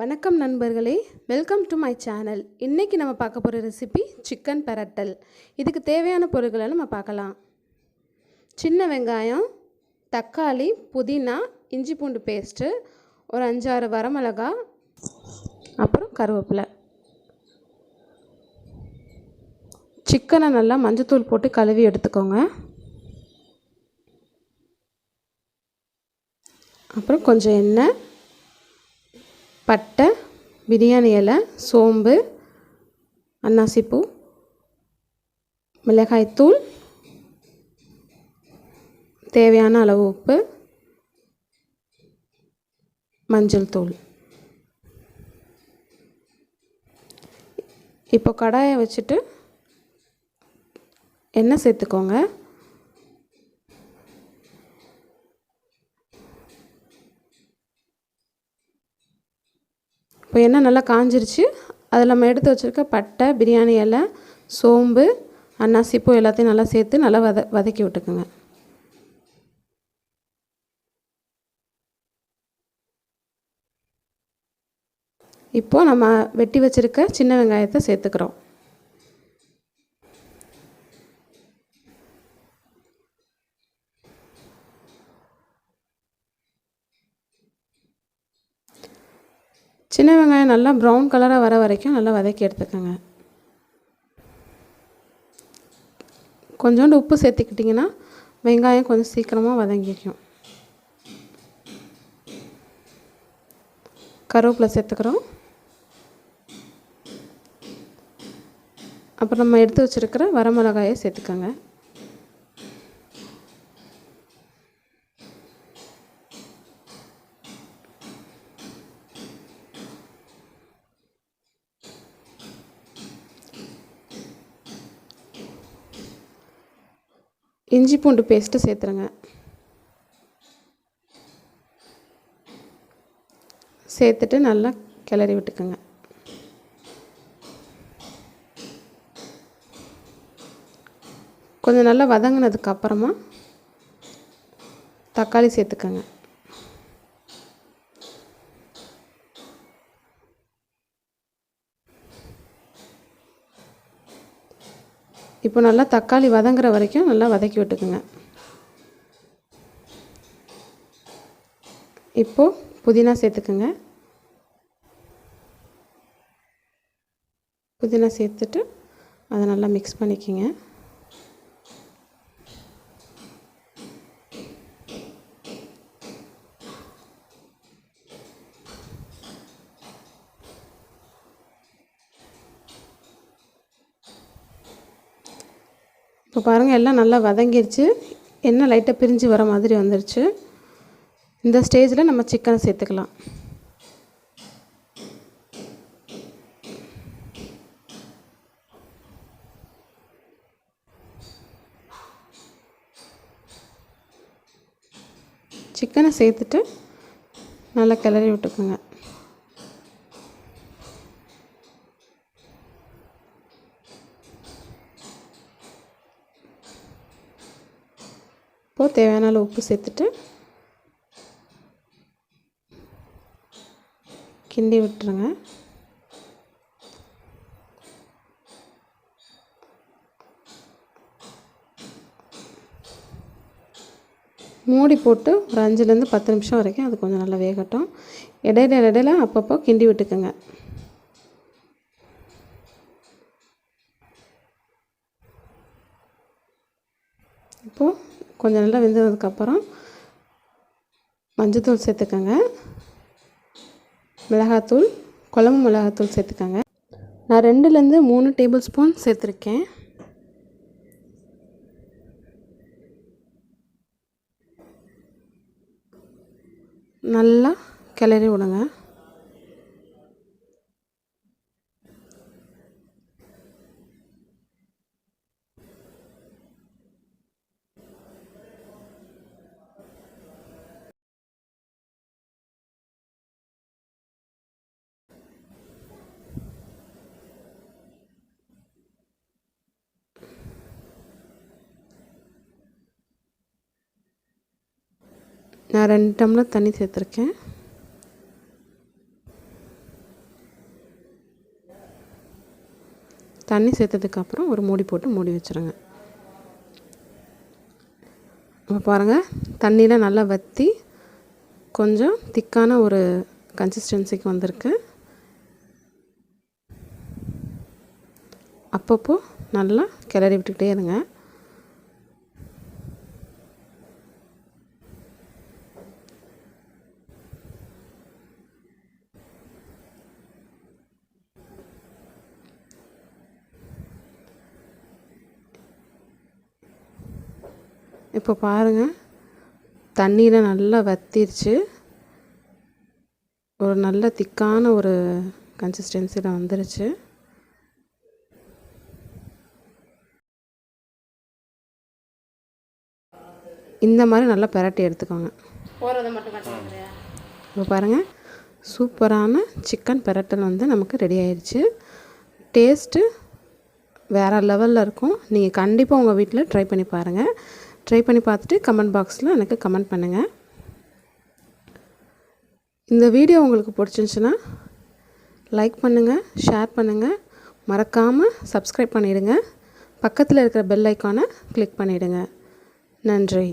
வணக்கம் நண்பர்களே, welcome to my channel. இன்றைக்கி நம்ம பார்க்க போகிற ரெசிபி சிக்கன் பெரட்டல். இதுக்கு தேவையான பொருட்களை நம்ம பார்க்கலாம். சின்ன வெங்காயம், தக்காளி, புதினா, இஞ்சி பூண்டு பேஸ்ட்டு, ஒரு 5-6 வரமிளகா, அப்புறம் கருவேப்பிலை. சிக்கனை நல்லா மஞ்சத்தூள் போட்டு கழுவி எடுத்துக்கோங்க. அப்புறம் கொஞ்சம் எண்ணெய், பட்டை, பிரியாணி இலை, சோம்பு, அன்னாசிப்பூ, மிளகாய்த்தூள், தேவையான அளவு உப்பு, மஞ்சள் தூள். இப்போ கடாயை வச்சுட்டு எண்ணெய் சேர்த்துக்கோங்க. இப்போ எண்ணெய் நல்லா காஞ்சிருச்சு. அதில் நம்ம எடுத்து வச்சுருக்க பட்டை, பிரியாணி இலை, சோம்பு, அன்னாசிப்பூ எல்லாத்தையும் நல்லா சேர்த்து நல்லா வதக்கி விட்டுக்குங்க. இப்போது நம்ம வெட்டி வச்சுருக்க சின்ன வெங்காயத்தை சேர்த்துக்கிறோம். சின்ன வெங்காயம் நல்லா ப்ரௌன் கலராக வர வரைக்கும் நல்லா வதக்கி எடுத்துக்கோங்க. கொஞ்சோண்டு உப்பு சேர்த்துக்கிட்டிங்கன்னா வெங்காயம் கொஞ்சம் சீக்கிரமாக வதங்கிக்கும். கருவேப்பிலை சேர்த்துக்கிறோம். அப்புறம் நம்ம எடுத்து வச்சுருக்கிற வரமிளகாயை சேர்த்துக்கோங்க. இஞ்சி பூண்டு பேஸ்ட்டு சேர்த்துருங்க. சேர்த்துட்டு நல்லா கிளறி விட்டுக்குங்க. கொஞ்சம் நல்லா வதங்கினதுக்கு அப்புறமா தக்காளி சேர்த்துக்கோங்க. இப்போ நல்லா தக்காளி வதங்குற வரைக்கும் நல்லா வதக்கி விட்டுக்குங்க. இப்போது புதினா சேர்த்துக்குங்க. புதினா சேர்த்துட்டு அதை நல்லா மிக்ஸ் பண்ணிக்கோங்க. இப்போ பாருங்கள், எல்லாம் நல்லா வதங்கிருச்சு. எண்ணெய் லைட்டாக பிரிஞ்சு வர மாதிரி வந்துருச்சு. இந்த ஸ்டேஜில் நம்ம சிக்கனை சேர்த்துக்கலாம். சிக்கனை சேர்த்துட்டு நல்லா கிளறி விட்டுக்குங்க. இப்போது தேவையான அளவு உப்பு சேர்த்துட்டு கிண்டி விட்டுருங்க. மூடி போட்டு ஒரு 5லேருந்து 10 நிமிஷம் வரைக்கும் அது கொஞ்சம் நல்லா வேகட்டும். இடையில அப்பப்போ கிண்டி விட்டுக்குங்க. இப்போது கொஞ்சம் நல்லா வெந்ததுக்கப்புறம் மஞ்சத்தூள் சேர்த்துக்கோங்க. மிளகாத்தூள், குழம்பு மிளகாத்தூள் சேர்த்துக்கோங்க. நான் 2லேருந்து 3 டேபிள் ஸ்பூன் சேர்த்துருக்கேன். நல்லா கிளறி விடுங்க. நான் 2 டம்ளர் தண்ணி சேர்த்துருக்கேன். தண்ணி சேர்த்ததுக்கப்புறம் ஒரு மூடி போட்டு மூடி வச்சுருங்க. இப்போ பாருங்கள், தண்ணியில் நல்லா வற்றி கொஞ்சம் திக்கான ஒரு கன்சிஸ்டன்சிக்கு வந்திருக்கு. அப்பப்போ நல்லா கிளறி விட்டுக்கிட்டே இருங்க. இப்போ பாருங்கள், தண்ணியில் நல்லா வற்றிருச்சு. ஒரு நல்ல திக்கான ஒரு கன்சிஸ்டன்சியில் வந்துருச்சு. இந்த மாதிரி நல்லா பிரட்டி எடுத்துக்கோங்க. இப்போ பாருங்கள், சூப்பரான சிக்கன் பிரட்டல் வந்து நமக்கு ரெடி ஆயிடுச்சு. டேஸ்ட்டு வேறு லெவலில் இருக்கும். நீங்கள் கண்டிப்பாக உங்கள் வீட்டில் ட்ரை பண்ணி பாருங்கள். ட்ரை பண்ணி பார்த்துட்டு கமெண்ட் பாக்ஸில் எனக்கு கமெண்ட் பண்ணுங்கள். இந்த வீடியோ உங்களுக்கு பிடிச்சிருந்துச்சுன்னா லைக் பண்ணுங்கள், ஷேர் பண்ணுங்கள், மறக்காமல் சப்ஸ்கிரைப் பண்ணிவிடுங்க. பக்கத்தில் இருக்கிற பெல் ஐக்கானை கிளிக் பண்ணிவிடுங்க. நன்றி.